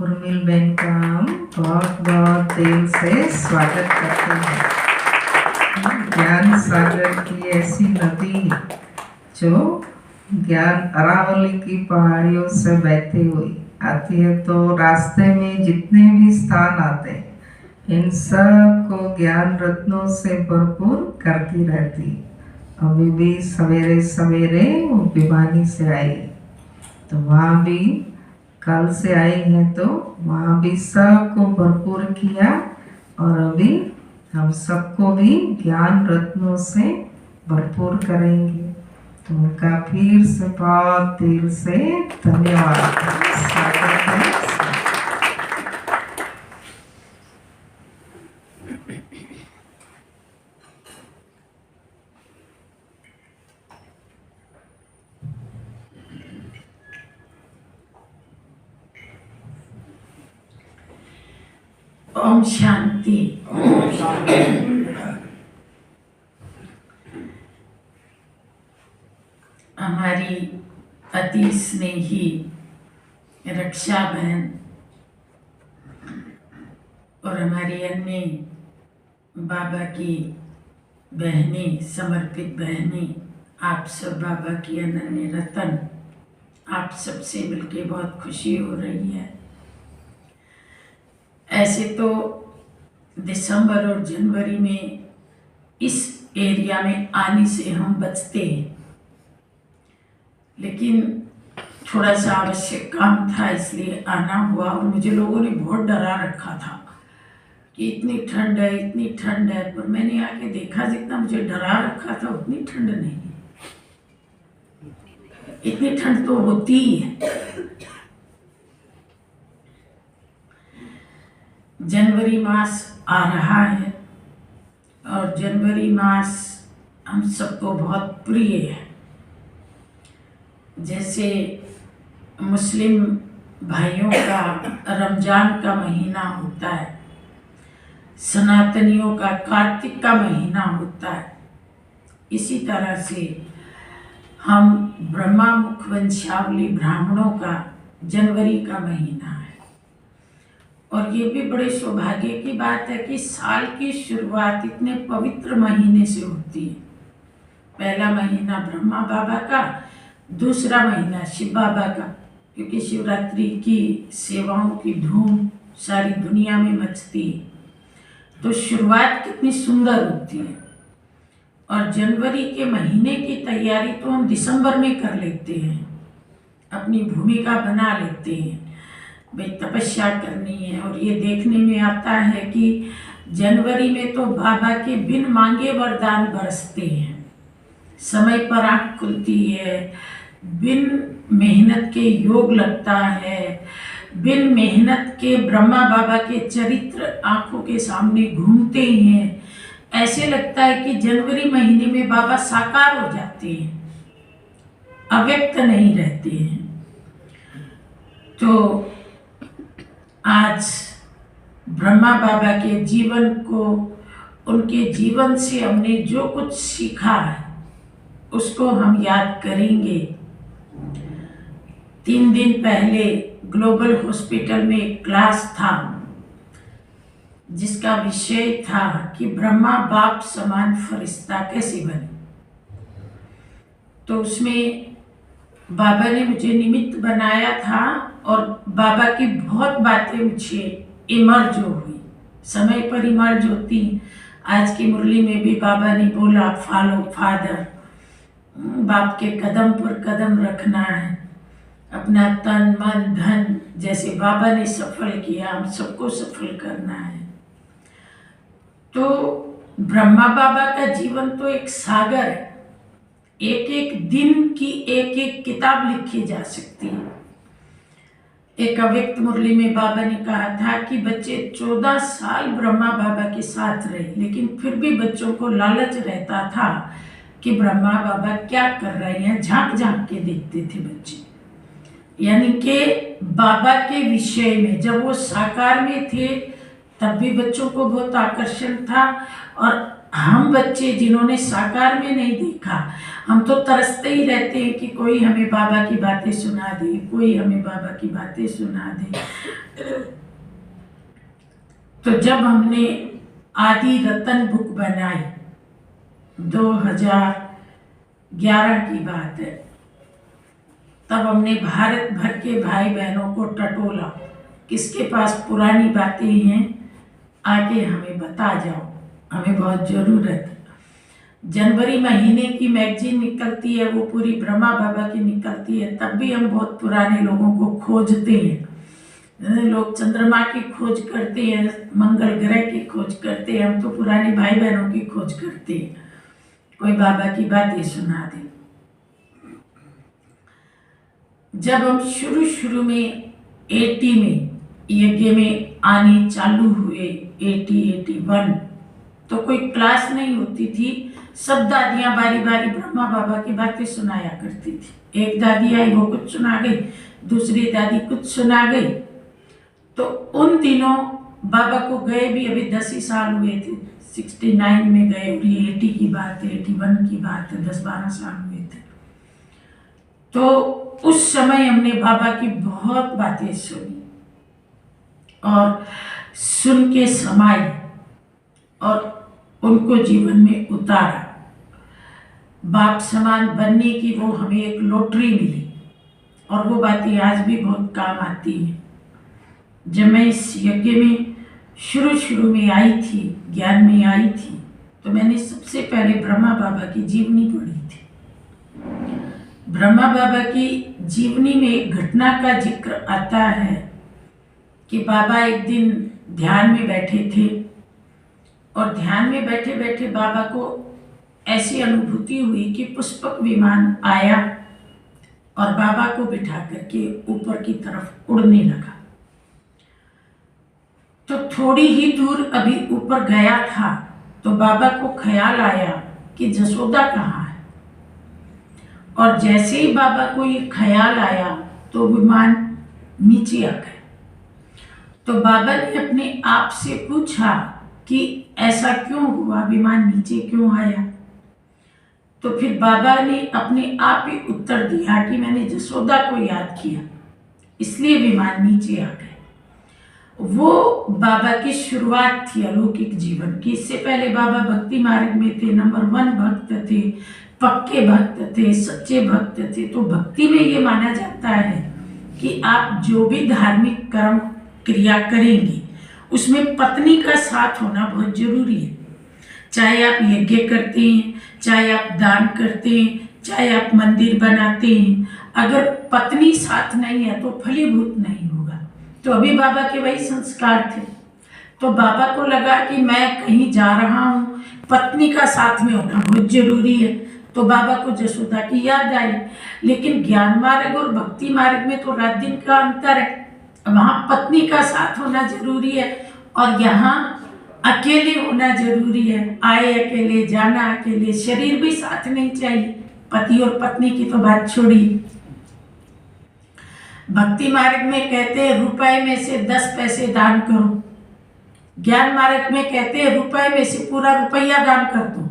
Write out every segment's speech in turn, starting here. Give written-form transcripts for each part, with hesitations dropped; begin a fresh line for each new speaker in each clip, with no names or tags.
उर्मिल बहन का हम बहुत बहुत दिल से स्वागत करते हैं। ज्ञान सागर की ऐसी नदी जो ज्ञान अरावली की पहाड़ियों से बहती हुई आती है, तो रास्ते में जितने भी स्थान आते हैं इन सब को ज्ञान रत्नों से भरपूर करती रहती। अभी भी सवेरे सवेरे वो भिवानी से आई, तो वहाँ भी कल से आई हैं, तो वहाँ भी सबको भरपूर किया और अभी हम सबको भी ज्ञान रत्नों से भरपूर करेंगे। तो उनका फिर से बहुत दिल से धन्यवाद, स्वागत है।
ओम शांति। हमारी अति स्नेही रक्षा बहन और हमारी अन्य बाबा की बहनें, समर्पित बहनें, आप सब बाबा की अनन्य रतन, आप सबसे मिलके बहुत खुशी हो रही है। ऐसे तो दिसंबर और जनवरी में इस एरिया में आने से हम बचते हैं, लेकिन थोड़ा सा आवश्यक काम था इसलिए आना हुआ। और मुझे लोगों ने बहुत डरा रखा था कि इतनी ठंड है, इतनी ठंड है, पर मैंने आके देखा जितना मुझे डरा रखा था उतनी ठंड नहीं है। इतनी ठंड तो होती ही है। जनवरी मास आ रहा है और जनवरी मास हम सबको बहुत प्रिय है। जैसे मुस्लिम भाइयों का रमजान का महीना होता है, सनातनियों का कार्तिक का महीना होता है, इसी तरह से हम ब्रह्मा मुख वंशावली ब्राह्मणों का जनवरी का महीना है। और ये भी बड़े सौभाग्य की बात है कि साल की शुरुआत इतने पवित्र महीने से होती है। पहला महीना ब्रह्मा बाबा का, दूसरा महीना शिव बाबा का, क्योंकि शिवरात्रि की सेवाओं की धूम सारी दुनिया में मचती है। तो शुरुआत कितनी सुंदर होती है। और जनवरी के महीने की तैयारी तो हम दिसंबर में कर लेते हैं, अपनी भूमिका बना लेते हैं, भाई तपस्या करनी है। और ये देखने में आता है कि जनवरी में तो बाबा के बिन मांगे वरदान बरसते हैं, समय पर आँख खुलती है, बिन मेहनत के योग लगता है, बिन मेहनत के ब्रह्मा बाबा के चरित्र आंखों के सामने घूमते हैं। ऐसे लगता है कि जनवरी महीने में बाबा साकार हो जाते हैं, अव्यक्त नहीं रहते हैं। तो आज ब्रह्मा बाबा के जीवन को, उनके जीवन से हमने जो कुछ सीखा है उसको हम याद करेंगे। 3 दिन पहले ग्लोबल हॉस्पिटल में एक क्लास था जिसका विषय था कि ब्रह्मा बाप समान फरिश्ता कैसे बने। तो उसमें बाबा ने मुझे निमित्त बनाया था और बाबा की बहुत बातें मुझे इमर्ज हुई, समय पर इमर्ज होती। आज की मुरली में भी बाबा ने बोला फॉलो फादर, बाप के कदम पर कदम रखना है, अपना तन मन धन जैसे बाबा ने सफल किया हम सबको सफल करना है। तो ब्रह्मा बाबा का जीवन तो एक सागर है, एक एक दिन की एक एक किताब लिखी जा सकती है। एक अव्यक्त मुरली में बाबा ने कहा था कि बच्चे 14 साल ब्रह्मा बाबा के साथ रहे, लेकिन फिर भी बच्चों को लालच रहता था कि ब्रह्मा बाबा क्या कर रहे हैं, झांक झांक के देखते थे बच्चे। यानी कि बाबा के विषय में जब वो साकार में थे तब भी बच्चों को बहुत आकर्षण था, और हम बच्चे जिन्होंने साकार में नहीं देखा, हम तो तरसते ही रहते हैं कि कोई हमें बाबा की बातें सुना दे, कोई हमें बाबा की बातें सुना दे। तो जब हमने आदि रतन बुक बनाई, 2011 की बात है, तब हमने भारत भर के भाई बहनों को टटोला, किसके पास पुरानी बातें हैं आके हमें बता जाओ, हमें बहुत ज़रूरत है। जनवरी महीने की मैगजीन निकलती है, वो पूरी ब्रह्मा बाबा की निकलती है, तब भी हम बहुत पुराने लोगों को खोजते हैं। लोग चंद्रमा की खोज करते हैं, मंगल ग्रह की खोज करते हैं, हम तो पुराने भाई बहनों की खोज करते हैं, कोई बाबा की बातें सुना दे। जब हम शुरू में 80 में यज्ञ में आने चालू हुए, 81, तो कोई क्लास नहीं होती थी, सब दादियां बारी बारी ब्रह्मा बाबा की बातें सुनाया करती थी। एक दादी आई, वो कुछ सुना गई, दूसरी दादी कुछ सुना गई। तो उन दिनों बाबा को गए भी अभी 10 ही साल हुए थे, 69 में गए, और ये 80 की बात है, 81 की बात है, 10-12 साल हुए थे। तो उस समय हमने बाबा की बहुत बातें सुनी और सुन के समाई और उनको जीवन में उतारा। बाप समान बनने की वो हमें एक लॉटरी मिली और वो बातें आज भी बहुत काम आती हैं। जब मैं इस यज्ञ में शुरू में आई थी, ज्ञान में आई थी, तो मैंने सबसे पहले ब्रह्मा बाबा की जीवनी पढ़ी थी। ब्रह्मा बाबा की जीवनी में एक घटना का जिक्र आता है कि बाबा एक दिन ध्यान में बैठे थे और ध्यान में बैठे बैठे बाबा को ऐसी अनुभूति हुई कि पुष्पक विमान आया और बाबा को बिठा करके ऊपर की तरफ उड़ने लगा। तो थोड़ी ही दूर अभी ऊपर गया था तो बाबा को ख्याल आया कि जसोदा कहाँ है, और जैसे ही बाबा को ये ख्याल आया तो विमान नीचे आ गया। तो बाबा ने अपने आप से पूछा कि ऐसा क्यों हुआ, विमान नीचे क्यों आया। तो फिर बाबा ने अपने आप ही उत्तर दिया कि मैंने जसोदा को याद किया, इसलिए विमान नीचे आ गए। वो बाबा की शुरुआत थी अलौकिक जीवन की। इससे पहले बाबा भक्ति मार्ग में थे, नंबर 1 भक्त थे, पक्के भक्त थे, सच्चे भक्त थे। तो भक्ति में ये माना जाता है कि आप जो भी धार्मिक कर्म क्रिया करेंगे उसमें पत्नी का साथ होना बहुत जरूरी है। चाहे आप यज्ञ करते हैं, चाहे आप दान करते हैं, चाहे आप मंदिर बनाते हैं, अगर पत्नी साथ नहीं है तो फलीभूत नहीं होगा। तो अभी बाबा के वही संस्कार थे। तो बाबा को लगा कि मैं कहीं जा रहा हूँ, पत्नी का साथ में होना बहुत जरूरी है। तो बाबा को जसोदा की याद आई। लेकिन ज्ञान मार्ग और भक्ति मार्ग में तो रात दिन का अंतर है, वहाँ पत्नी का साथ होना जरूरी है और यहाँ अकेले होना जरूरी है। आए अकेले, जाना अकेले, शरीर भी साथ नहीं चाहिए। पति और पत्नी की तो बात छोड़िए। भक्ति मार्ग में कहते हैं रुपए में से 10 पैसे दान करो, ज्ञान मार्ग में कहते हैं रुपए में से पूरा रुपया दान कर दो।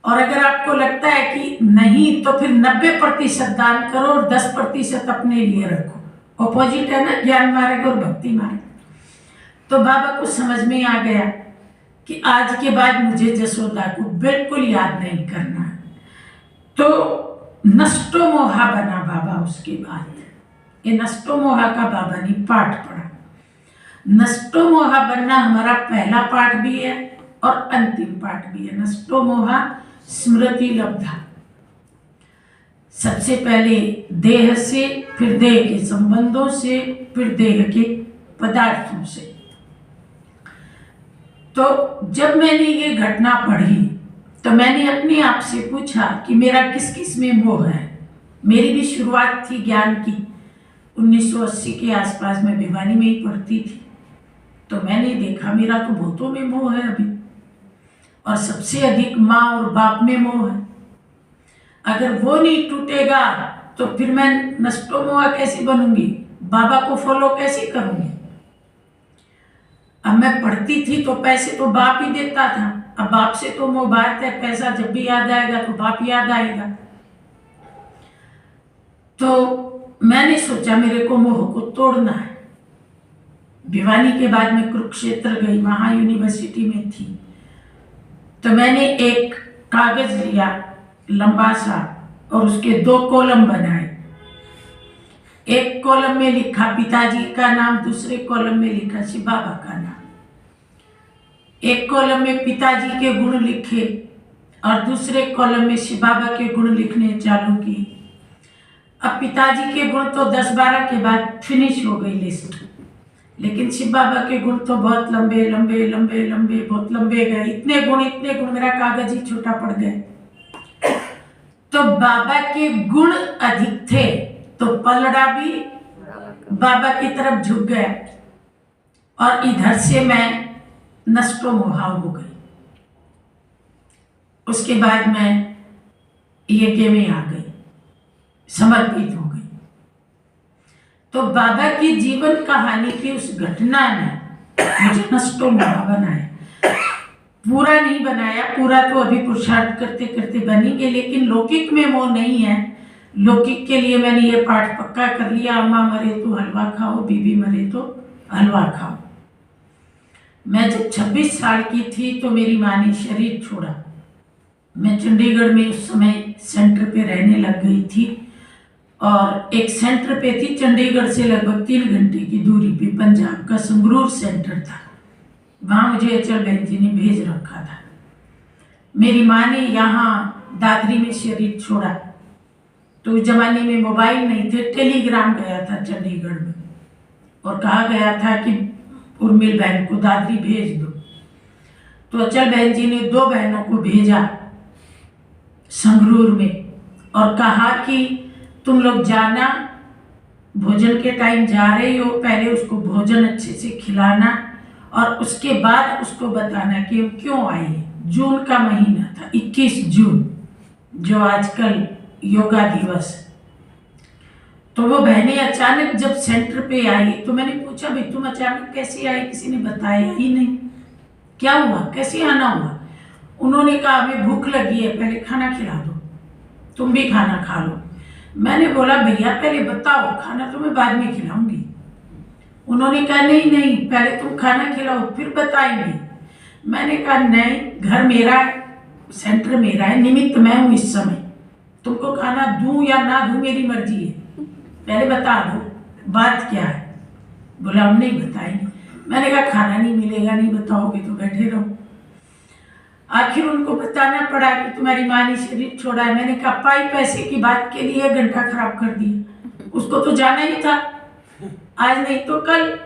और अगर आपको लगता है कि नहीं तो फिर 90% दान करो और 10% अपने लिए रखो। ऑपोजिट है ना ज्ञान मार्ग और भक्ति मार्ग। तो बाबा को समझ में आ गया कि आज के बाद मुझे जसोदा को बिल्कुल याद नहीं करना। तो नष्टो मोहा बना बाबा। उसके बाद ये नष्टो मोहा का बाबा ने पाठ पढ़ा। नष्टो मोहा बनना हमारा पहला पाठ भी है और अंतिम पाठ भी है। नष्टो मोहा स्मृति लब्धा। सबसे पहले देह से, फिर देह के संबंधों से, फिर देह के पदार्थों से। तो जब मैंने ये घटना पढ़ी तो मैंने अपने आप से पूछा कि मेरा किस किस में मोह है। मेरी भी शुरुआत थी ज्ञान की 1980 के आसपास। मैं भिवानी में ही पढ़ती थी। तो मैंने देखा मेरा तो भूतों में मोह है अभी, और सबसे अधिक माँ और बाप में मोह है। अगर वो नहीं टूटेगा तो फिर मैं नष्टो मोहा कैसे बनूंगी, बाबा को फॉलो कैसे करूंगी। अब मैं पढ़ती थी तो पैसे तो बाप ही देता था। अब बाप से तो मोह बात है, पैसा जब भी याद आएगा तो बाप याद आएगा। तो मैंने सोचा मेरे को मोह को तोड़ना है। भिवानी के बाद मैं कुरुक्षेत्र गई, वहां यूनिवर्सिटी में थी। तो मैंने एक कागज लिया लंबा सा और उसके 2 कॉलम बनाए। एक कॉलम में लिखा पिताजी का नाम, दूसरे कॉलम में लिखा शिव बाबा का नाम। एक कॉलम में पिताजी के गुण लिखे और दूसरे कॉलम में शिव बाबा के गुण लिखने चालू किए। अब पिताजी के गुण तो 10-12 के बाद फिनिश हो गई लिस्ट, लेकिन शिव बाबा के गुण तो बहुत लंबे लंबे लंबे लंबे बहुत लंबे गए। इतने गुण मेरा कागज ही छोटा पड़ गया। तो बाबा के गुण अधिक थे तो पलड़ा भी बाबा की तरफ झुक गया और इधर से मैं नष्टो मोहाव हो गई। उसके बाद मैं यज्ञ में आ गई, समर्पित हो गई। तो बाबा की जीवन कहानी की उस घटना ने मुझे नष्टो मोहा बनाया। पूरा नहीं बनाया, पूरा तो अभी पुरुषार्थ करते करते बनेंगे, लेकिन लौकिक में मोह नहीं है। लौकिक के लिए मैंने ये पाठ पक्का कर लिया, अम्मा मरे तो हलवा खाओ, बीबी मरे तो हलवा खाओ। मैं जब 26 साल की थी तो मेरी माँ ने शरीर छोड़ा। मैं चंडीगढ़ में उस समय सेंटर पे रहने लग गई थी और एक सेंटर पे थी चंडीगढ़ से लगभग 3 घंटे की दूरी पे, पंजाब का संगरूर सेंटर था। वहाँ मुझे अचल बहन जी ने भेज रखा था। मेरी माँ ने यहाँ दादरी में शरीर छोड़ा। तो उस जमाने में मोबाइल नहीं थे, टेलीग्राम गया था चंडीगढ़ में और कहा गया था कि उर्मिल बहन को दादरी भेज दो। तो अचल बहन जी ने 2 बहनों को भेजा संगरूर में और कहा कि तुम लोग जाना, भोजन के टाइम जा रही हो, पहले उसको भोजन अच्छे से खिलाना और उसके बाद उसको बताना कि हम क्यों आए हैं। जून का महीना था, 21 जून, जो आजकल योगा दिवस। तो वो बहनें अचानक जब सेंटर पे आई तो मैंने पूछा, भाई तुम अचानक कैसे आई, किसी ने बताया ही नहीं, क्या हुआ, कैसे आना हुआ? उन्होंने कहा हमें भूख लगी है, पहले खाना खिला दो, तुम भी खाना खा लो। मैंने बोला भैया पहले बताओ, खाना तो मैं बाद में खिलाऊंगी। उन्होंने कहा नहीं नहीं, पहले तुम खाना खिलाओ फिर बताएंगे। मैंने कहा नहीं, घर मेरा है, सेंटर मेरा है, निमित्त मैं हूँ इस समय, तुमको खाना दूं या ना दूं मेरी मर्जी है, पहले बता दो बात क्या है। बोला हम नहीं बताएंगे। मैंने कहा खाना नहीं मिलेगा, नहीं बताओगे तो बैठे रहो। आखिर उनको बताना पड़ा कि तुम्हारी माँ ने शरीर छोड़ा है। मैंने कहा पाई पैसे की बात के लिए घंटा खराब कर दिया, उसको तो जाना ही था, आज नहीं तो कल।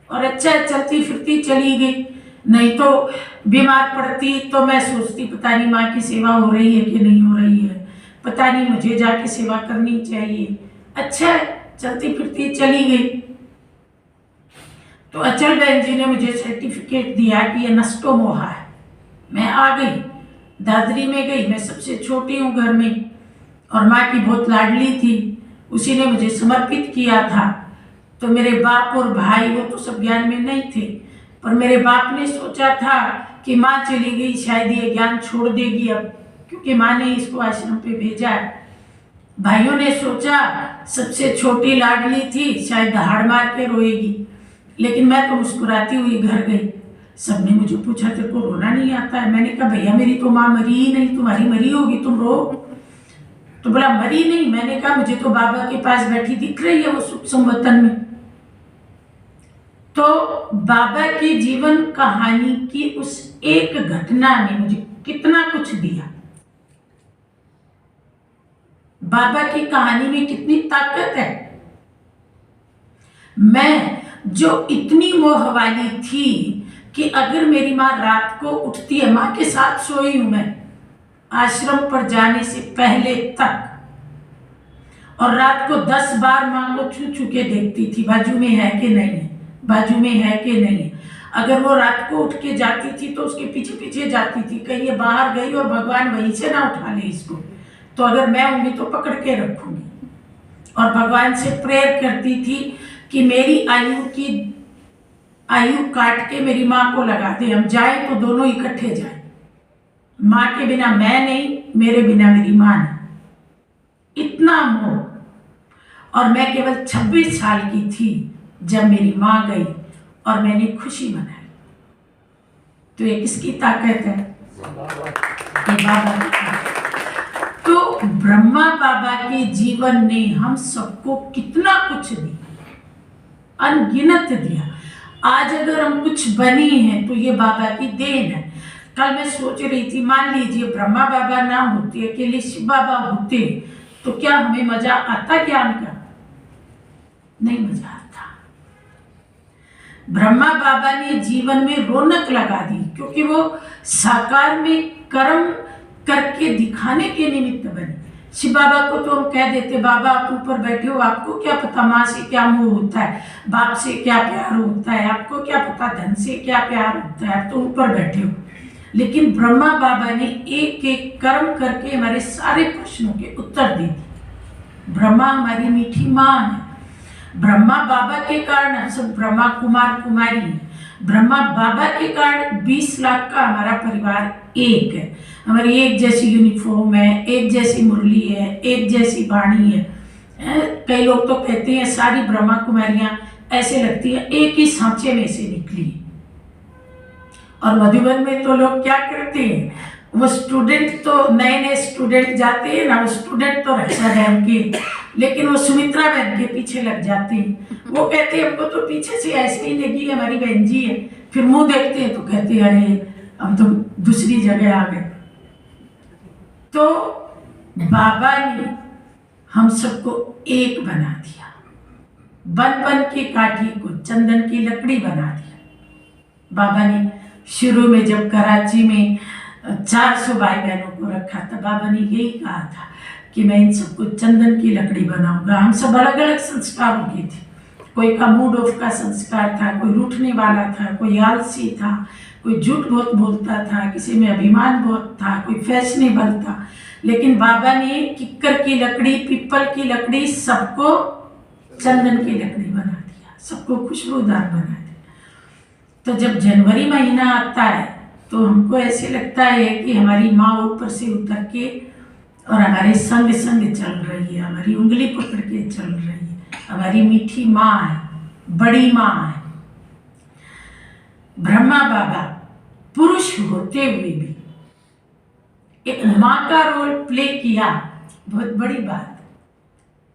और अच्छा चलती फिरती चली गई, नहीं तो बीमार पड़ती तो मैं सोचती पता नहीं माँ की सेवा हो रही है कि नहीं हो रही है, पता नहीं मुझे जाके सेवा करनी चाहिए। अच्छा चलती फिरती चली गई। तो अचल बहन जी ने मुझे सर्टिफिकेट दिया कि ये नष्टो मोहा है। मैं आ गई, दादरी में गई, मैं सबसे छोटी हूँ घर में और माँ की बहुत लाडली थी, उसी ने मुझे समर्पित किया था। तो मेरे बाप और भाई वो तो सब ज्ञान में नहीं थे, पर मेरे बाप ने सोचा था कि माँ चली गई, शायद ये ज्ञान छोड़ देगी अब, क्योंकि माँ ने इसको आश्रम पे भेजा है। भाइयों ने सोचा सबसे छोटी लाडली थी, शायद दहाड़ मार के रोएगी, लेकिन मैं तो मुस्कुराती हुई घर गई। सबने मुझे पूछा तेरे को रोना नहीं आता है? मैंने कहा भैया मेरी तो माँ मरी ही नहीं, तुम्हारी मरी होगी, तुम रो। तो बोला मरी नहीं। मैंने कहा मुझे तो बाबा के पास बैठी दिख रही है वो सुख संवतन में। तो बाबा की जीवन कहानी की उस एक घटना ने मुझे कितना कुछ दिया। बाबा की कहानी में कितनी ताकत है। मैं जो इतनी मोह वाली थी कि अगर मेरी माँ रात को उठती है, माँ के साथ सोई हूं मैं आश्रम पर जाने से पहले तक, और रात को 10 बार माँ को छू छू के देखती थी बाजू में है कि नहीं है, बाजू में है कि नहीं है। अगर वो रात को उठ के जाती थी तो उसके पीछे पीछे जाती थी, कहीं ये बाहर गई और भगवान वहीं से ना उठा ले इसको, तो अगर मैं होंगी तो पकड़ के रखूंगी। और भगवान से प्रेयर करती थी कि मेरी आयु की आयु काट के मेरी माँ को लगा दे, हम जाए तो दोनों इकट्ठे जाए। माँ के बिना मैं नहीं, मेरे बिना मेरी माँ नहीं। इतना मोह। और मैं केवल 26 साल की थी जब मेरी माँ गई और मैंने खुशी मनाई। तो ये किसकी ताकत है? ये बाबा की ताकत। तो ब्रह्मा बाबा के जीवन ने हम सबको कितना कुछ दिया, अनगिनत दिया। आज अगर हम कुछ बनी हैं तो ये बाबा की देन है। कल मैं सोच रही थी, मान लीजिए ब्रह्मा बाबा ना होते, अकेले शिव बाबा होते, तो क्या हमें मजा आता ज्ञान का? नहीं मजा आता। ब्रह्मा बाबा ने जीवन में रौनक लगा दी, क्योंकि वो साकार में कर्म करके दिखाने के निमित्त बने। शिव बाबा को तो हम कह देते, बाबा आप ऊपर बैठे हो, आपको क्या पता माँ से क्या मोह होता है, बाप से क्या प्यार होता है, आपको क्या पता धन से क्या प्यार होता है, आप तो ऊपर बैठे हो। लेकिन ब्रह्मा बाबा ने एक एक कर्म करके हमारे सारे प्रश्नों के उत्तर दिए। ब्रह्मा हमारी मीठी माँ है। ब्रह्मा बाबा के कारण हम सब ब्रह्मा कुमार कुमारी हैं। ब्रह्मा बाबा के कारण 20 लाख का हमारा परिवार एक है। हमारी एक जैसी यूनिफॉर्म है, एक जैसी मुरली है, एक जैसी वाणी है। कई लोग तो कहते हैं सारी ब्रह्मा कुमारियां ऐसे लगती है एक ही सांचे में से निकली। और मधुबन में तो लोग क्या करते हैं, वो स्टूडेंट तो नए नए स्टूडेंट जाते हैं ना, वो स्टूडेंट तो रक्षा बहन के, लेकिन वो सुमित्रा बहन के पीछे लग जाते हैं। वो कहते हैं हमको तो पीछे से ऐसे ही लगी, हमारी बहन जी है। फिर मुंह देखते हैं तो कहते हैं अरे हम तो दूसरी जगह आ गए। तो बाबा ने हम सबको एक बना दिया। बन बन के काठी को चंदन की लकड़ी बना दिया। बाबा ने शुरू में जब कराची में 400 भाई बहनों को रखा था, बाबा ने यही कहा था कि मैं इन सबको चंदन की लकड़ी बनाऊंगा। हम सब अलग अलग संस्कारों की थे। कोई का मूड ऑफ का संस्कार था, कोई रूठने वाला था, कोई आलसी था, कोई झूठ बहुत बोलता था, किसी में अभिमान बहुत था, कोई फैशनेबल था। लेकिन बाबा ने किक्कर की लकड़ी, पीपल की लकड़ी, सबको चंदन की लकड़ी बना दिया, सबको खुशबूदार बना दिया। तो जब जनवरी महीना आता है तो हमको ऐसे लगता है कि हमारी माँ ऊपर से उतर के और हमारे संग संग चल रही है, हमारी उंगली पकड़ के चल रही है। हमारी मीठी माँ है, बड़ी माँ है। ब्रह्मा बाबा पुरुष होते हुए भी एक माँ का रोल प्ले किया, बहुत बड़ी बात।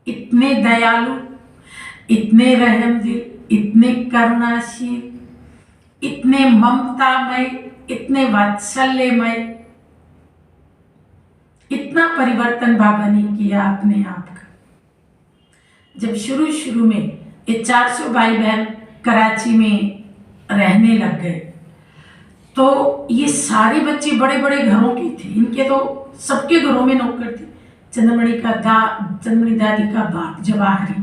इतने दयालु, इतने रहमदिल, इतने करुणाशील, इतने ममतामय, इतने वात्सल्यमय, इतना परिवर्तन बाबा ने किया अपने आप का। जब शुरू शुरू में ये 400 भाई बहन कराची में रहने लग गए तो ये सारे बच्चे बड़े बड़े घरों के थे। इनके तो सबके घरों में नौकर थे। चंद्रमणि दादी का बाप जवाहरी,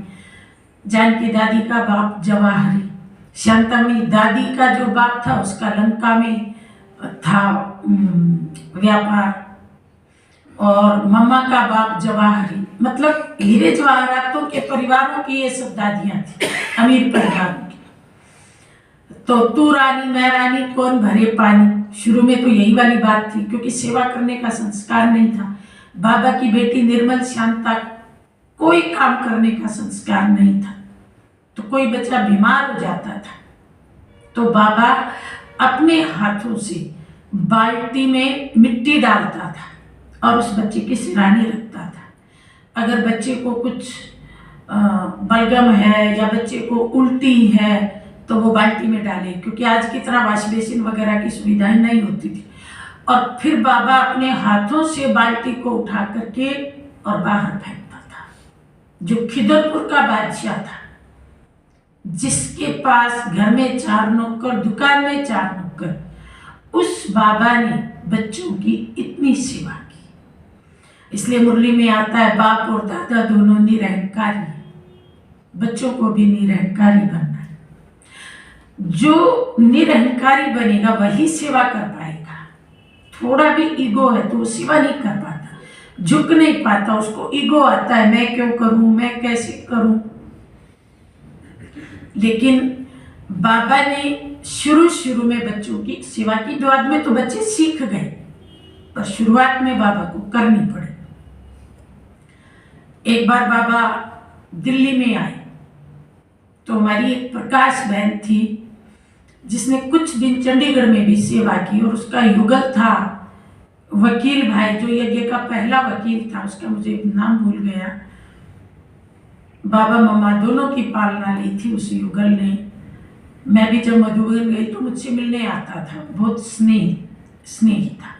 जानकी दादी का बाप जवाहरी, शांतामणि दादी का जो बाप था उसका लंका में था व्यापार, और मम्मा का बाप जवाहरी। मतलब हीरे जवाहरातों के परिवारों की ये सब दादियां थी, अमीर परिवारों की। तो तू रानी मैं रानी कौन भरे पानी, शुरू में तो यही वाली बात थी, क्योंकि सेवा करने का संस्कार नहीं था। बाबा की बेटी निर्मल शांता, कोई काम करने का संस्कार नहीं था। तो कोई बच्चा बीमार हो जाता था तो बाबा अपने हाथों से बाल्टी में मिट्टी डालता था और उस बच्चे की सिरहानी रखता था। अगर बच्चे को कुछ बलगम है या बच्चे को उल्टी है तो वो बाल्टी में डाले, क्योंकि आज की तरह वॉश बेसिन वगैरह की सुविधाएं नहीं होती थी। और फिर बाबा अपने हाथों से बाल्टी को उठा करके और बाहर फेंकता था। जो खिदरपुर का बादशाह था, जिसके पास घर में 4 नौकर, दुकान में 4 नौकर, उस बाबा ने बच्चों की इतनी सेवा की। इसलिए मुरली में आता है बाप और दादा दोनों निरहंकारी, बच्चों को भी निरहंकारी बनना है। जो निरहंकारी बनेगा वही सेवा कर पाएगा। थोड़ा भी ईगो है तो वो सेवा नहीं कर पाता, झुक नहीं पाता, उसको ईगो आता है, मैं क्यों करूं, मैं कैसे करूं। लेकिन बाबा ने शुरू में बच्चों की सेवा की, बाद में तो बच्चे सीख गए, पर शुरुआत में बाबा को करनी पड़ी। एक बार बाबा दिल्ली में आए तो हमारी एक प्रकाश बहन थी जिसने कुछ दिन चंडीगढ़ में भी सेवा की, और उसका युगल था वकील भाई, जो यज्ञ का पहला वकील था, उसका मुझे नाम भूल गया। बाबा मम्मा दोनों की पालना ली थी उस युगल ने। मैं भी जब मधुबन गई तो मुझसे मिलने आता था, बहुत स्नेही था।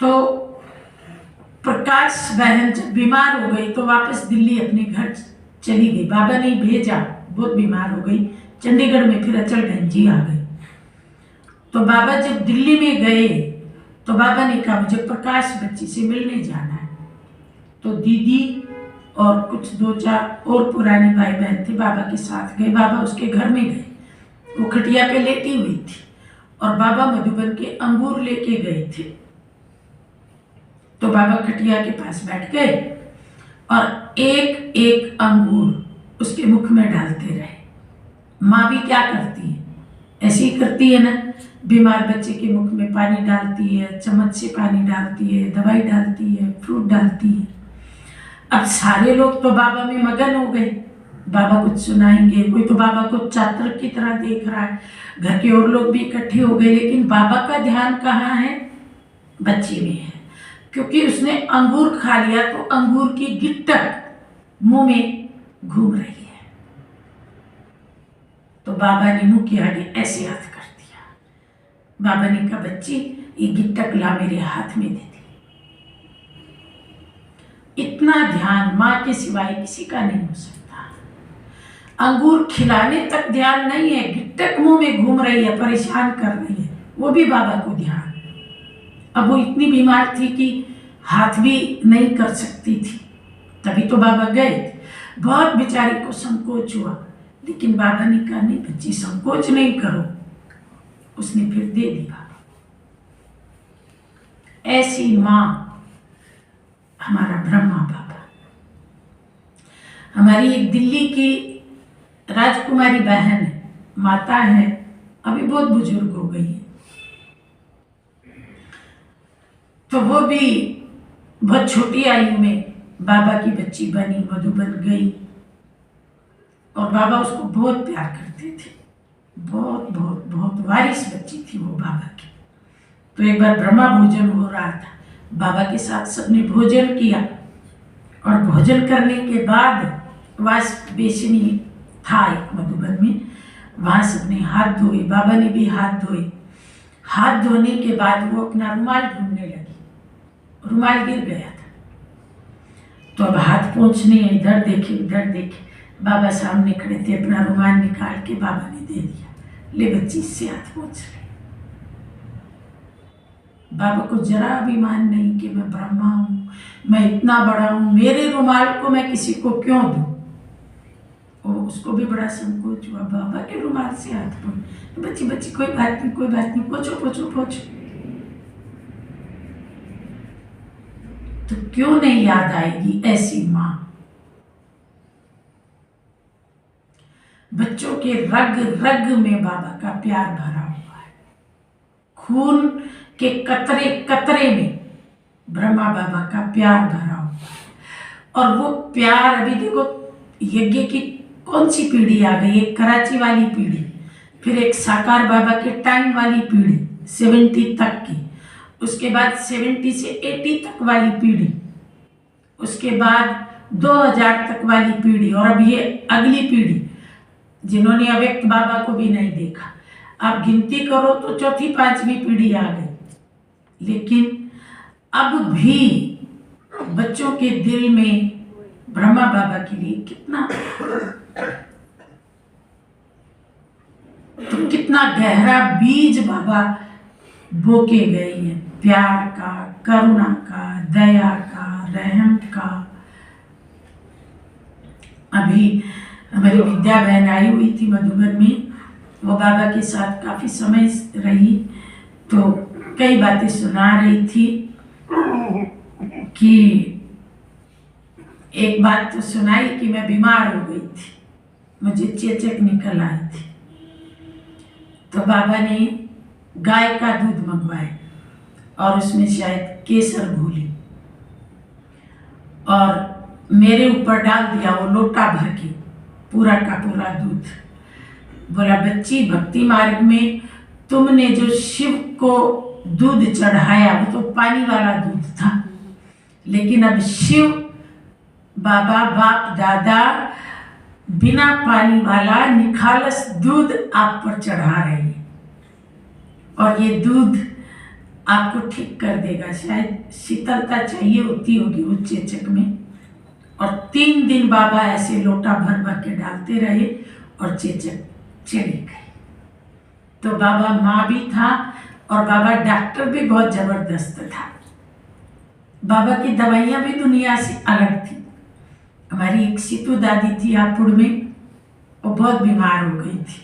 तो प्रकाश बहन जब बीमार हो गई तो वापस दिल्ली अपने घर चली गई। बाबा ने भेजा, बहुत बीमार हो गई। चंडीगढ़ में फिर अचल बहन जी आ गई। तो बाबा जब दिल्ली में गए तो बाबा ने कहा मुझे प्रकाश बच्ची से मिलने जाना है। तो दीदी और कुछ 2-4 और पुराने भाई बहन थे, बाबा के साथ गए। बाबा उसके घर में गए, वो खटिया पे लेटी हुई थी और बाबा मधुबन के अंगूर लेके गए थे। तो बाबा खटिया के पास बैठ गए और एक एक अंगूर उसके मुख में डालते रहे। माँ भी क्या करती है, ऐसे ही करती है ना, बीमार बच्चे के मुख में पानी डालती है, चम्मच से पानी डालती है, दवाई डालती है, फ्रूट डालती है। अब सारे लोग तो बाबा में मगन हो गए, बाबा कुछ सुनाएंगे, कोई तो बाबा को छात्र की तरह देख रहा है, घर के और लोग भी इकट्ठे हो गए। लेकिन बाबा का ध्यान कहाँ है, बच्चे में है, क्योंकि उसने अंगूर खा लिया तो अंगूर की गिट्टक मुंह में घूम रही है। तो बाबा ने मुंह की आगे ऐसे हाथ कर दिया। बाबा ने कहा बच्ची ये गिट्टक ला मेरे हाथ में दे दी। इतना ध्यान माँ के सिवाय किसी का नहीं हो सकता। अंगूर खिलाने तक ध्यान नहीं है, गिट्टक मुंह में घूम रही है, परेशान कर रही है, वो भी बाबा को ध्यान। अब वो इतनी बीमार थी कि हाथ भी नहीं कर सकती थी, तभी तो बाबा गए। बहुत बेचारी को संकोच हुआ, लेकिन बाबा ने कहा नहीं बच्ची संकोच नहीं करो। उसने फिर दे दी बाबा। ऐसी माँ हमारा ब्रह्मा बाबा। हमारी एक दिल्ली की राजकुमारी बहन माता है, अभी बहुत बुजुर्ग हो गई है, तो वो भी बहुत छोटी आयु में बाबा की बच्ची बनी, मधुबन गई, और बाबा उसको बहुत प्यार करते थे। बहुत बहुत बहुत वारिस बच्ची थी वो बाबा की। तो एक बार ब्रह्मा भोजन हो रहा था, बाबा के साथ सबने भोजन किया, और भोजन करने के बाद वास बेसिनी था एक मधुबन में, वहाँ सबने हाथ धोए, बाबा ने भी हाथ धोए। हाथ धोने के बाद वो अपना रुमाल ढूंढने लगी, रुमाल गिर गया था। तो अब हाथ पोंछने, इधर देखे उधर देखे, बाबा सामने खड़े थे, अपना रुमाल निकाल के बाबा ने दे दिया, ले बच्ची इससे हाथ पोंछ ले। बाबा को जरा अभिमान नहीं कि मैं ब्रह्मा हूँ, मैं इतना बड़ा हूँ, मेरे रुमाल को मैं किसी को क्यों दूँ। और उसको भी बड़ा संकोच हुआ, बाबा के रुमाल से हाथ पोंछ। बच्ची बच्ची कोई बात नहीं, कोई बात नहीं, पोछो पोछो पोछो। तो क्यों नहीं याद आएगी ऐसी माँ। बच्चों के रग रग में बाबा का प्यार भरा हुआ है, खून के कतरे कतरे में ब्रह्मा बाबा का प्यार भरा हुआ है। और वो प्यार, अभी देखो यज्ञ की कौन सी पीढ़ी आ गई, एक कराची वाली पीढ़ी, फिर एक साकार बाबा के टाइम वाली पीढ़ी 70 तक की, उसके बाद 70 से 80 तक वाली पीढ़ी, उसके बाद 2000 तक वाली पीढ़ी, और अब ये अगली पीढ़ी जिन्होंने अव्यक्त बाबा को भी नहीं देखा। आप गिनती करो तो चौथी पांचवी पीढ़ी आ गई। लेकिन अब भी बच्चों के दिल में ब्रह्मा बाबा के लिए कितना गहरा बीज बाबा बोके गए हैं, प्यार का, करुणा का, दया का, रहम का। अभी हमारी विद्या बहन आई हुई थी मधुबन में, वो बाबा के साथ काफ़ी समय रही, तो कई बातें सुना रही थी कि एक बात तो सुनाई कि मैं बीमार हो गई थी, मुझे चेचक निकल आई थी। तो बाबा ने गाय का दूध मंगवाया और उसमें शायद केसर घोली और मेरे ऊपर डाल दिया वो लोटा भर के, पूरा का पूरा दूध। बोला, बच्ची, भक्ति मार्ग में तुमने जो शिव को दूध चढ़ाया वो तो पानी वाला दूध था, लेकिन अब शिव बाबा बाप दादा बिना पानी वाला निखालस दूध आप पर चढ़ा रहे हैं और ये दूध आपको ठीक कर देगा। शायद शीतलता चाहिए होती होगी उस चेचक में। और 3 दिन बाबा ऐसे लोटा भर भर के डालते रहे और चेचक चली गई। तो बाबा माँ भी था और बाबा डॉक्टर भी बहुत जबरदस्त था। बाबा की दवाइयाँ भी दुनिया से अलग थी। हमारी एक सीतू दादी थी हापुड़ में, वो बहुत बीमार हो गई थी।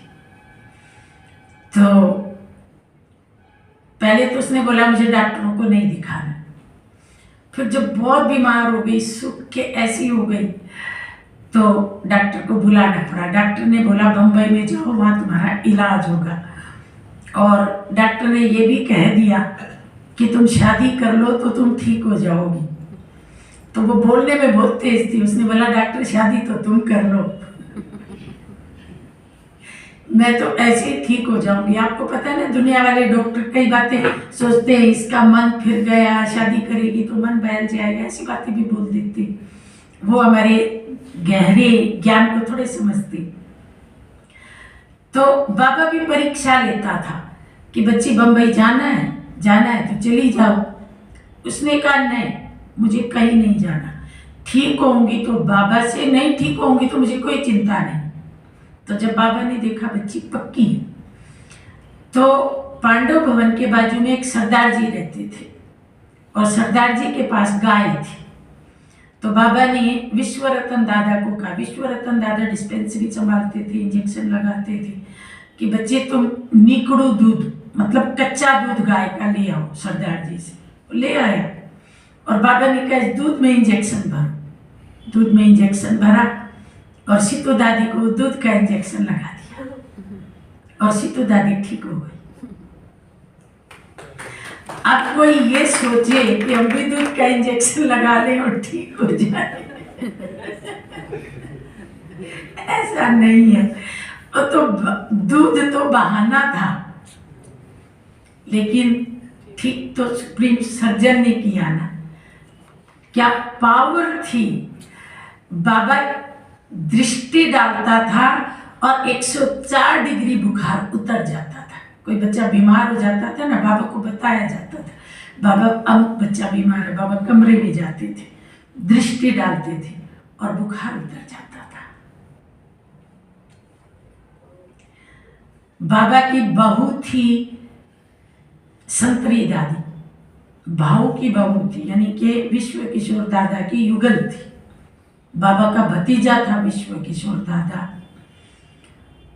तो पहले तो उसने बोला मुझे डॉक्टरों को नहीं दिखाना, फिर जब बहुत बीमार हो गई, सूख के ऐसी हो गई, तो डॉक्टर को बुलाना पड़ा। डॉक्टर ने बोला बम्बई में जाओ, वहाँ तुम्हारा इलाज होगा। और डॉक्टर ने ये भी कह दिया कि तुम शादी कर लो तो तुम ठीक हो जाओगी। तो वो बोलने में बहुत तेज थी। उसने बोला, डॉक्टर शादी तो तुम कर लो, मैं तो ऐसे ही ठीक हो जाऊंगी। आपको पता है ना, दुनिया वाले डॉक्टर कई बातें सोचते हैं, इसका मन फिर गया, शादी करेगी तो मन बहल जाएगा, ऐसी बातें भी बोल देती। वो हमारे गहरे ज्ञान को थोड़े समझती। तो बाबा भी परीक्षा लेता था कि बच्ची बम्बई जाना है तो चली जाओ। उसने कहा नहीं, मुझे कहीं नहीं जाना, ठीक होंगी तो बाबा से, नहीं ठीक होंगी तो मुझे कोई चिंता नहीं। तो जब बाबा ने देखा बच्ची पक्की है, तो पांडव भवन के बाजू में एक सरदार जी रहते थे और सरदार जी के पास गाय थी। तो बाबा ने विश्व रतन दादा को कहा, विश्व रतन दादा डिस्पेंसरी संभालते थे, इंजेक्शन लगाते थे, कि बच्चे तुम निकड़ू दूध, मतलब कच्चा दूध गाय का ले आओ सरदार जी से। ले आया और बाबा ने कहा दूध में इंजेक्शन भरो। दूध में इंजेक्शन भरा और सीतू दादी को दूध का इंजेक्शन लगा दिया और सीतू दादी ठीक हो गई। अब कोई ये सोचे कि हम भी दूध का इंजेक्शन लगा लें और ठीक हो जाए, ऐसा नहीं है। तो दूध तो बहाना था, लेकिन ठीक तो सुप्रीम सर्जन ने किया ना। क्या पावर थी। बाबा दृष्टि डालता था और 104 डिग्री बुखार उतर जाता था। कोई बच्चा बीमार हो जाता था ना, बाबा को बताया जाता था, बाबा अमुक बच्चा बीमार है। बाबा कमरे में जाते थे, दृष्टि डालते थे और बुखार उतर जाता था। बाबा की बहू थी संतरी दादी, भाऊ की बहू थी, यानी कि विश्व किशोर दादा की युगल थी। बाबा का भतीजा था विश्व किशोर दादा।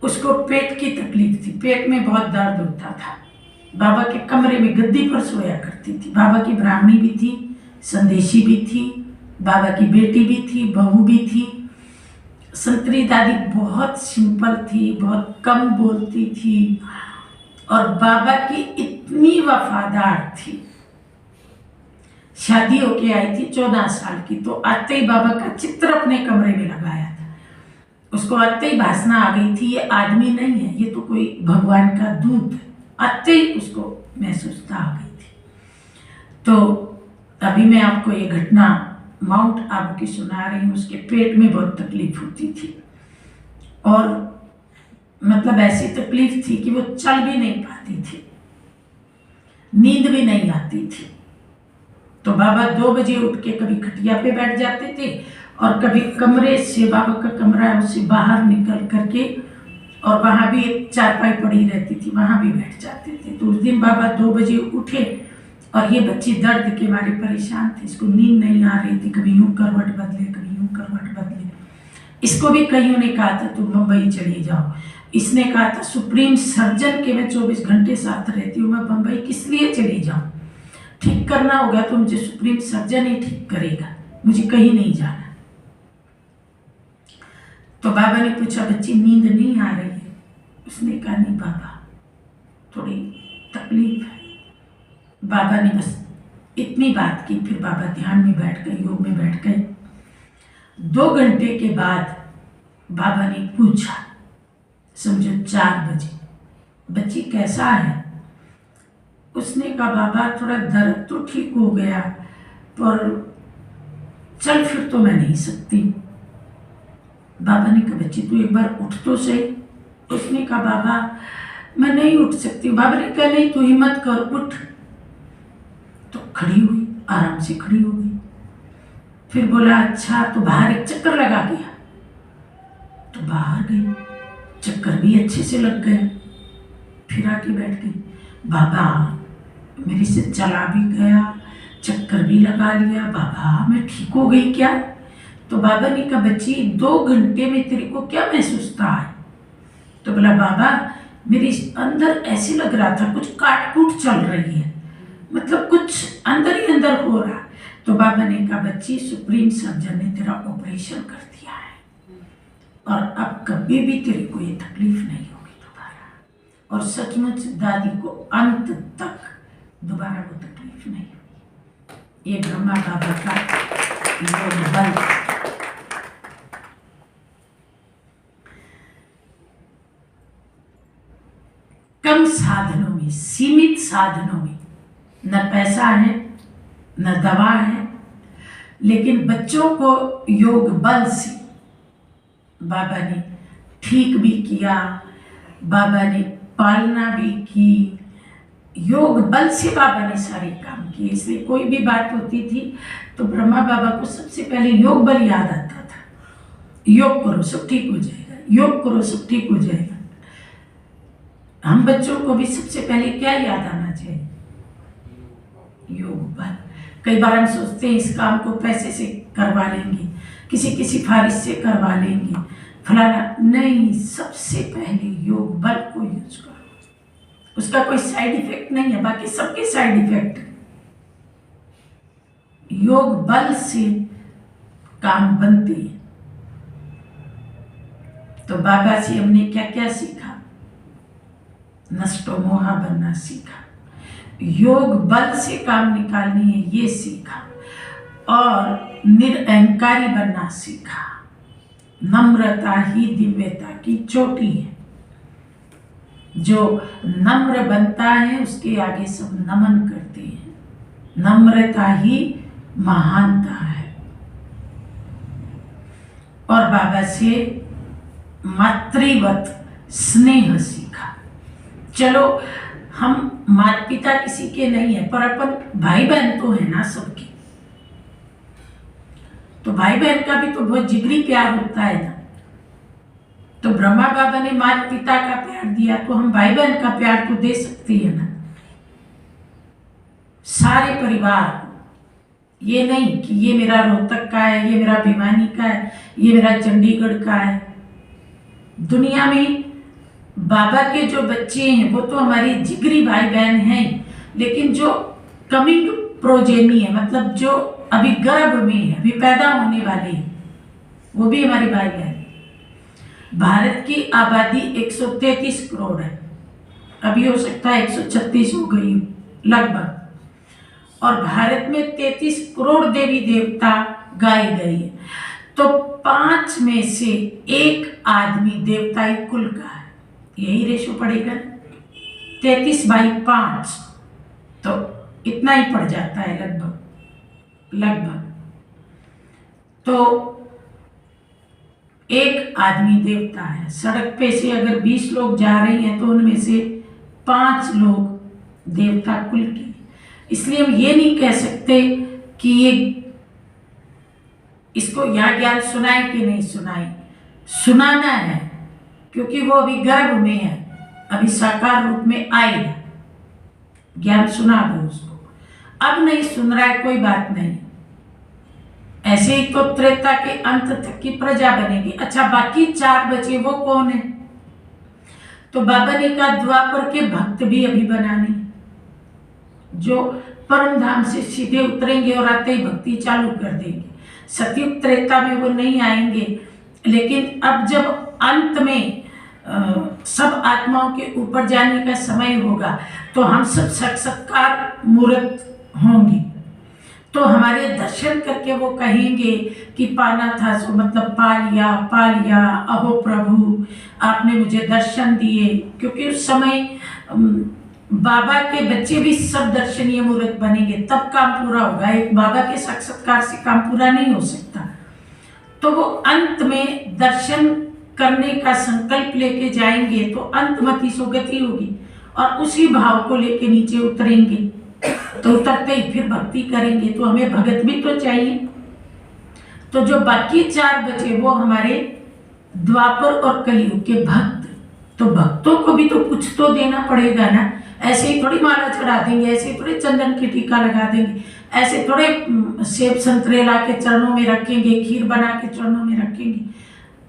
उसको पेट की तकलीफ थी, पेट में बहुत दर्द होता था। बाबा के कमरे में गद्दी पर सोया करती थी। बाबा की ब्राह्मणी भी थी, संदेशी भी थी, बाबा की बेटी भी थी, बहू भी थी। संतरी दादी बहुत सिंपल थी, बहुत कम बोलती थी और बाबा की इतनी वफादार थी। शादी होके आई थी 14 साल की, तो आते ही बाबा का चित्र अपने कमरे में लगाया था। उसको आते ही भासना आ गई थी, ये आदमी नहीं है, ये तो कोई भगवान का दूत है। आते ही उसको महसूसता आ गई थी। तो अभी मैं आपको ये घटना माउंट आबू की सुना रही हूँ। उसके पेट में बहुत तकलीफ होती थी और मतलब ऐसी तकलीफ थी कि वो चल भी नहीं पाती थी, नींद भी नहीं आती थी। तो बाबा 2 बजे उठ के कभी खटिया पे बैठ जाते थे और कभी कमरे से, बाबा का कमरा है उससे बाहर निकल करके, और वहाँ भी एक चारपाई पड़ी रहती थी, वहाँ भी बैठ जाते थे। तो उस दिन बाबा 2 बजे उठे और ये बच्ची दर्द के मारे परेशान थी, इसको नींद नहीं आ रही थी, कभी यूँ करवट बदले, कभी यूँ करवट बदले। इसको भी कईयों ने कहा था तुम मुंबई चली जाओ। इसने कहा था सुप्रीम सर्जन के मैं 24 घंटे साथ रहती हूँ, मैं मुंबई किस लिए चली जाऊँ, ठीक करना होगा तो मुझे सुप्रीम सर्जन ही ठीक करेगा, मुझे कहीं नहीं जाना। तो बाबा ने पूछा, बच्ची नींद नहीं आ रही है? उसने कहा, नहीं बाबा, थोड़ी तकलीफ है। बाबा ने बस इतनी बात की। फिर बाबा ध्यान में बैठ गए, योग में बैठ गए। 2 घंटे के बाद बाबा ने पूछा, समझो 4 बजे, बच्ची कैसा है? उसने कहा, बाबा थोड़ा दर्द तो ठीक हो गया, पर चल फिर तो मैं नहीं सकती। बाबा ने कहा, बच्ची तू एक बार उठ तो सही। उसने कहा, बाबा मैं नहीं उठ सकती। बाबा ने कहा, नहीं तू हिम्मत कर, उठ। तो खड़ी हुई, आराम से खड़ी हो गई। फिर बोला, अच्छा तो बाहर एक चक्कर लगा गया। तो बाहर गई, चक्कर भी अच्छे से लग गए। फिर आके बैठ गई। बाबा मेरे से चला भी गया, चक्कर भी लगा लिया, बाबा मैं ठीक हो गई क्या? तो बाबा ने कहा, बच्ची 2 घंटे में तेरे को क्या महसूस था? तो बोला, बाबा मेरे अंदर ऐसे लग रहा था कुछ काट कूट चल रही है, मतलब कुछ अंदर ही अंदर हो रहा। तो बाबा ने कहा, बच्ची सुप्रीम सर्जन ने तेरा ऑपरेशन कर दिया है और अब कभी भी तेरे को ये तकलीफ नहीं होगी दोबारा। और सचमुच दादी को अंत तक दोबारा वो तकलीफ नहीं हुई। ये ब्रह्मा बाबा का योग बल। कम साधनों में, सीमित साधनों में, न पैसा है न दवा है, लेकिन बच्चों को योग बल से बाबा ने ठीक भी किया, बाबा ने पालना भी की। योग बल से बाबा ने सारे काम किए। इसलिए कोई भी बात होती थी तो ब्रह्मा बाबा को सबसे पहले योग बल याद आता था। योग करो सब ठीक हो जाएगा, योग करो सब ठीक हो जाएगा। हम बच्चों को भी सबसे पहले क्या याद आना चाहिए? योग बल। कई बार हम सोचते हैं इस काम को पैसे से करवा लेंगे, किसी सिफारिश से करवा लेंगे, फलाना। नहीं, सबसे पहले योग बल को यूज करो। उसका कोई साइड इफेक्ट नहीं है, बाकी सबके साइड इफेक्ट है। योग बल से काम बनते हैं। तो बाबा से हमने क्या क्या सीखा? नष्टो मोहा बनना सीखा, योग बल से काम निकालनी है ये सीखा, और निरअहंकारी बनना सीखा। नम्रता ही दिव्यता की चोटी है। जो नम्र बनता है उसके आगे सब नमन करते हैं। नम्रता ही महानता है। और बाबा से मातृवत स्नेह सीखा। चलो हम माता पिता किसी के नहीं है, पर अपन भाई बहन तो है ना सबके। तो भाई बहन का भी तो बहुत जिगरी प्यार होता है ना। तो ब्रह्मा बाबा ने माता पिता का प्यार दिया, तो हम भाई बहन का प्यार तो दे सकते हैं ना, सारे परिवार को। ये नहीं कि ये मेरा रोहतक का है, ये मेरा भिवानी का है, ये मेरा चंडीगढ़ का है। दुनिया में बाबा के जो बच्चे हैं वो तो हमारी जिगरी भाई बहन हैं, लेकिन जो कमिंग प्रोजेनी है, मतलब जो अभी गर्भ में है, अभी पैदा होने वाले हैं, वो भी हमारी भाई बहन। भारत की आबादी 133 करोड़ है, अभी हो सकता है 136 हो गई लगभग। और भारत में 33 करोड़ देवी देवता गाए गए हैं। तो 5 में से 1 आदमी देवताई कुल का है। यही रेशो पड़ेगा, 33/5, तो इतना ही पड़ जाता है लगभग। तो 1 आदमी देवता है। सड़क पे से अगर 20 लोग जा रहे हैं तो उनमें से 5 लोग देवता कुल के। इसलिए हम ये नहीं कह सकते कि ये इसको यहाँ ज्ञान सुनाए कि नहीं सुनाए, सुनाना है, क्योंकि वो अभी गर्भ में है, अभी साकार रूप में आएगा। ज्ञान सुना दो उसको। अब नहीं सुन रहा है कोई बात नहीं, ऐसे ही तो त्रेता के अंत तक की प्रजा बनेगी। अच्छा, बाकी 4 बचे वो कौन है? तो बाबा ने कहा द्वापर के भक्त भी अभी बनाने, जो परम धाम से सीधे उतरेंगे और आते ही भक्ति चालू कर देंगे। सतयुग त्रेता में वो नहीं आएंगे, लेकिन अब जब अंत में सब आत्माओं के ऊपर जाने का समय होगा तो हम सब साक्षात्कार मूर्त होंगे, तो हमारे दर्शन करके वो कहेंगे कि पाना था सो मतलब पा लिया, अहो प्रभु आपने मुझे दर्शन दिए। क्योंकि उस समय बाबा के बच्चे भी सब दर्शनीय मूर्त बनेंगे, तब काम पूरा होगा। एक बाबा के साक्षात्कार से काम पूरा नहीं हो सकता। तो वो अंत में दर्शन करने का संकल्प लेके जाएंगे तो अंतमति सुगति होगी, और उसी भाव को लेके नीचे उतरेंगे। तो उतरते ही फिर भक्ति करेंगे, तो हमें भगत भी तो चाहिए। तो जो बाकी 4 बचे वो हमारे द्वापर और कलयुग के भक्त। तो भक्तों को भी तो कुछ तो देना पड़ेगा ना। ऐसे ही थोड़ी माला चढ़ा देंगे, ऐसे ही थोड़ी चंदन की टीका लगा देंगे, ऐसे थोड़े सेब संतरे ला के चरणों में रखेंगे, खीर बना के चरणों में रखेंगे।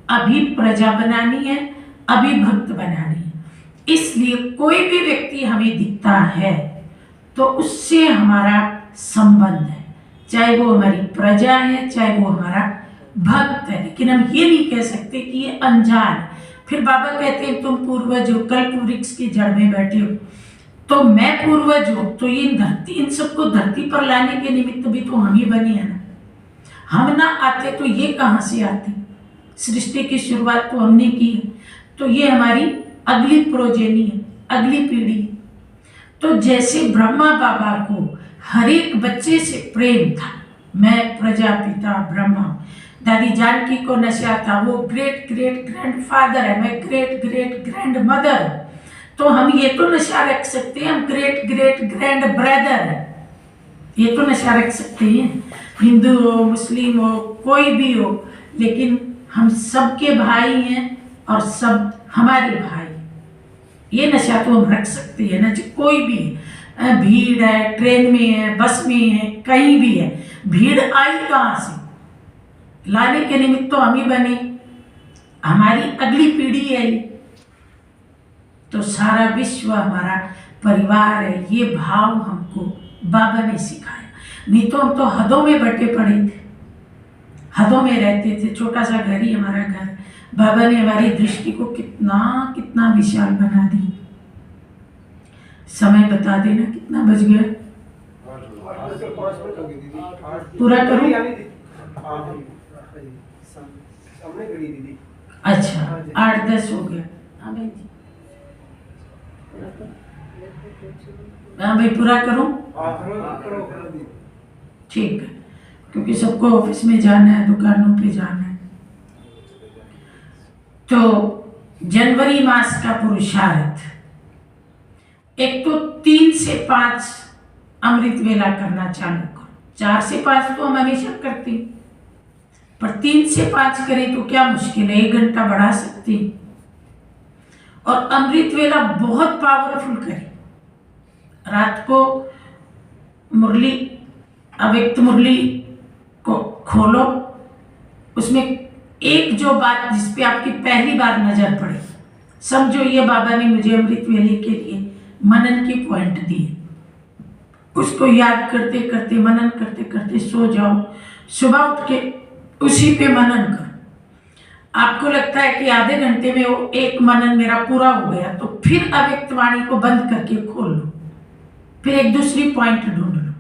अभी प्रजा बनानी है, अभी भक्त बनानी है। इसलिए कोई भी व्यक्ति हमें दिखता है तो उससे हमारा संबंध है, चाहे वो हमारी प्रजा है, चाहे वो हमारा भक्त है। लेकिन हम ये नहीं कह सकते कि ये अनजान है। फिर बाबा कहते हैं तुम पूर्वज हो, कल्प वृक्ष की जड़ में बैठे हो, तो मैं पूर्वज हूं, तो ये धरती, इन सबको धरती पर लाने के निमित्त भी तो हम ही बने हैं ना। हम ना आते तो ये कहाँ से आते? सृष्टि की शुरुआत तो हमने की है, तो ये हमारी अगली प्रोजेनी है, अगली पीढ़ी है। तो जैसे ब्रह्मा बाबा को हर एक बच्चे से प्रेम था, मैं प्रजापिता ब्रह्मा, दादी जानकी को नशा था, वो ग्रेट ग्रेट ग्रैंड फादर है, मैं ग्रेट ग्रेट ग्रैंड मदर। तो हम ये तो नशा रख सकते हैं, हम ग्रेट ग्रेट ग्रैंड ब्रदर है, ये तो नशा रख सकते हैं। हिंदू हो, मुस्लिम हो, कोई भी हो, लेकिन हम सबके भाई हैं और सब हमारे भाई। ये नशा तो हम रख सकते हैं ना जी। कोई भी है, भीड़ है, ट्रेन में है, बस में है, कहीं भी है, भीड़ आई कहाँ से? लाने के निमित्त तो हम ही बने, हमारी अगली पीढ़ी है ये। तो सारा विश्व हमारा परिवार है, ये भाव हमको बाबा ने सिखाया। नहीं तो हम तो हदों में बटे पड़े थे, हदों में रहते थे। छोटा सा घर ही हमारा घर, बाबा ने हमारी दृष्टि को कितना कितना विशाल बना दी। समय बता देना कितना बज गया? पूरा करूं? अच्छा 8-10 हो गया। हाँ भाई जी, हाँ भाई पूरा करूं? ठीक है, क्योंकि सबको ऑफिस में जाना है, दुकानों पे जाना है। तो जनवरी मास का पुरुषार्थ, एक तो 3 से 5 अमृत वेला करना चालू करो। 4 से 5 तो हम हमेशा करते हैं, पर 3 से 5 करें तो क्या मुश्किल है, 1 घंटा बढ़ा सकते हैं। और अमृत वेला बहुत पावरफुल करें। रात को मुरली, अव्यक्त मुरली को खोलो, उसमें एक जो बात जिस पे आपकी पहली बार नजर पड़े, समझो ये बाबा ने मुझे अमृत वेले के लिए मनन के पॉइंट दिए, उसको याद करते करते, मनन करते करते सो जाओ। सुबह उठ के उसी पे मनन करो। आपको लगता है कि आधे घंटे में वो एक मनन मेरा पूरा हो गया, तो फिर अव्यक्त वाणी को बंद करके खोल लो, फिर एक दूसरी पॉइंट ढूंढ लो।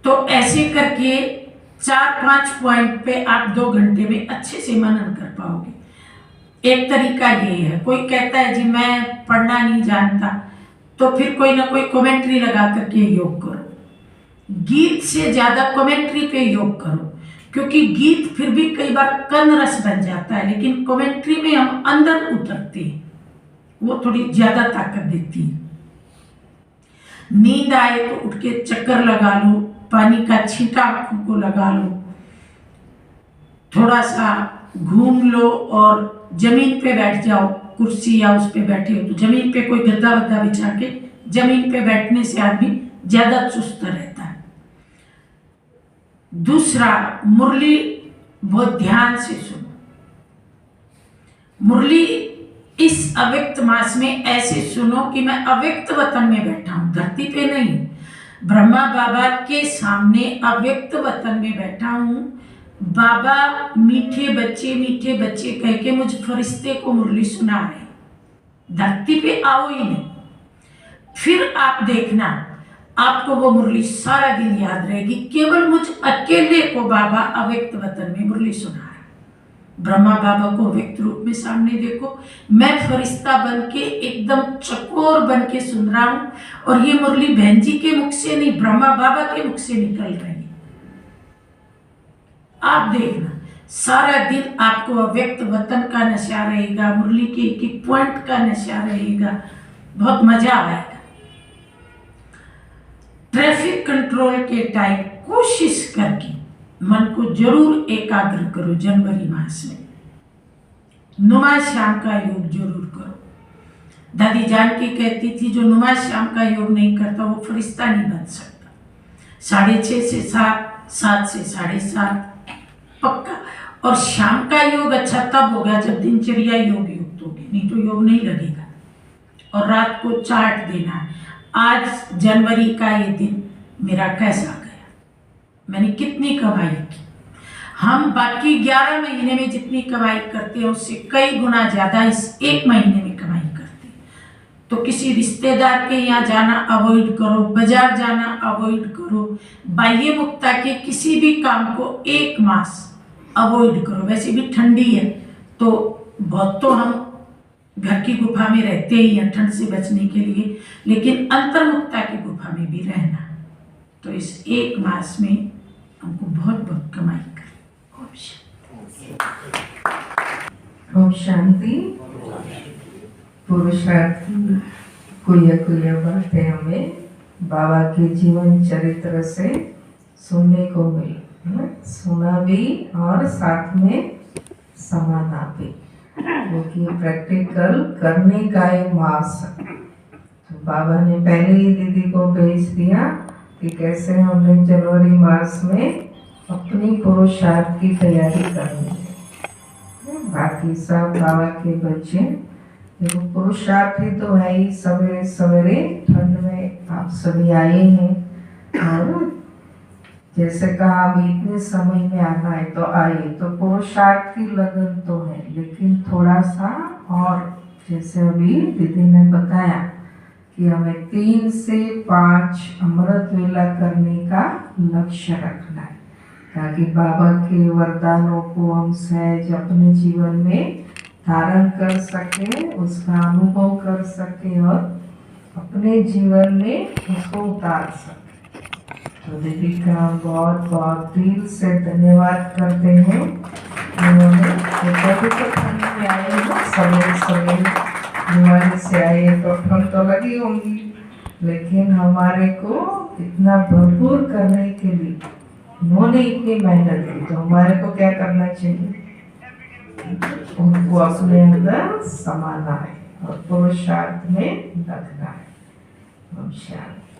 तो ऐसे करके 4-5 पॉइंट पे आप 2 घंटे में अच्छे से मनन कर पाओगे। एक तरीका ये है। कोई कहता है जी मैं पढ़ना नहीं जानता, तो फिर कोई ना कोई कमेंट्री लगा करके योग करो। गीत से ज्यादा कमेंट्री पे योग करो, क्योंकि गीत फिर भी कई बार कन रस बन जाता है, लेकिन कमेंट्री में हम अंदर उतरते हैं, वो थोड़ी ज्यादा ताकत देती है। नींद आए तो उठ के चक्कर लगा लो, पानी का छींटा आंखों को लगा लो, थोड़ा सा घूम लो और जमीन पे बैठ जाओ। कुर्सी या उस पे बैठे हो तो जमीन पे कोई गद्दा वद्दा बिछा के जमीन पे बैठने से आदमी ज्यादा चुस्त रहता है। दूसरा, मुरली बहुत ध्यान से सुनो। मुरली इस अव्यक्त मास में ऐसे सुनो कि मैं अव्यक्त वतन में बैठा हूं, धरती पे नहीं। ब्रह्मा बाबा के सामने अव्यक्त वतन में बैठा हूं, बाबा मीठे बच्चे कह के मुझ फरिश्ते को मुरली सुना रहे, धरती पे आओ ही नहीं। फिर आप देखना, आपको वो मुरली सारा दिन याद रहेगी। केवल मुझ अकेले को बाबा अव्यक्त वतन में मुरली सुना रहे। ब्रह्मा बाबा को व्यक्त रूप में सामने देखो, मैं फरिश्ता बन के एकदम चकोर बन के सुन रहा हूं, और ये मुरली बहन जी के मुख से नहीं, ब्रह्मा बाबा के मुख से निकल रही है। आप देखना, सारा दिन आपको अव्यक्त वतन का नशा रहेगा, मुरली के एक एक पॉइंट का नशा रहेगा, बहुत मजा आएगा। ट्रैफिक कंट्रोल के टाइम कोशिश करके मन को जरूर एकाग्र करो। जनवरी मास में नुमा श्याम का योग जरूर करो। दादी जानकी कहती थी, जो नुमा श्याम का योग नहीं करता वो फरिश्ता नहीं बन सकता। 6:30 से 7, 7 से 7:30 पक्का। और शाम का योग अच्छा तब होगा जब दिनचर्या योग युक्त होगी, नहीं तो योग नहीं लगेगा। और रात को चार्ट देना है, आज जनवरी का ये दिन मेरा कैसा गया, मैंने कितनी कमाई की। हम बाकी 11 महीने में जितनी कमाई करते हैं उससे कई गुना ज्यादा इस एक महीने में कमाई करते हैं। तो किसी रिश्तेदार के यहाँ जाना अवॉइड करो, बाजार जाना अवॉइड करो, बाह्य मुक्ता के किसी भी काम को 1 मास अवॉइड करो। वैसे भी ठंडी है तो बहुत तो हम घर की गुफा में रहते ही हैं ठंड से बचने के लिए, लेकिन अंतर्मुक्ता की गुफा में भी रहना। तो इस 1 मास में हमको बहुत बहुत कमाई करें।
ओम शांति। पुरुषार्थ कुछ बातें हमें बाबा के जीवन चरित्र से सुनने को मिली, सुना भी और साथ में समाना भी, क्योंकि प्रैक्टिकल करने का एक मास है। तो बाबा ने पहले ही दीदी को भेज दिया कि कैसे हमने जनवरी मास में अपनी पुरुषार्थ की तैयारी करनी है। बाकी सब बाबा के बच्चे, देखो पुरुषार्थ ही तो है ही। सवेरे सवेरे ठंड में आप सभी आए हैं, और जैसे कहा हम इतने समय में आना है तो आए, तो पुरुषार्थ की लगन तो है, लेकिन थोड़ा सा और, जैसे अभी दीदी ने बताया कि हमें 3 से 5 अमृत वेला करने का लक्ष्य रखना है, ताकि बाबा के वरदानों को हम सहज अपने जीवन में धारण कर सके, उसका अनुभव कर सके और अपने जीवन में उसको उतार सके। तो दीदी का बहुत बहुत दिल से धन्यवाद करते हैं। उन्होंने कभी तो ठंड में आए हो, सवेरे सवेरे बीमारी से आए तो ठंड तो लगी होंगी, लेकिन हमारे को इतना भरपूर करने के लिए उन्होंने इतनी मेहनत की, तो हमारे को क्या करना चाहिए? उनको अपने अंदर समाना है और पुरुषार्थ में लगना है। शांति।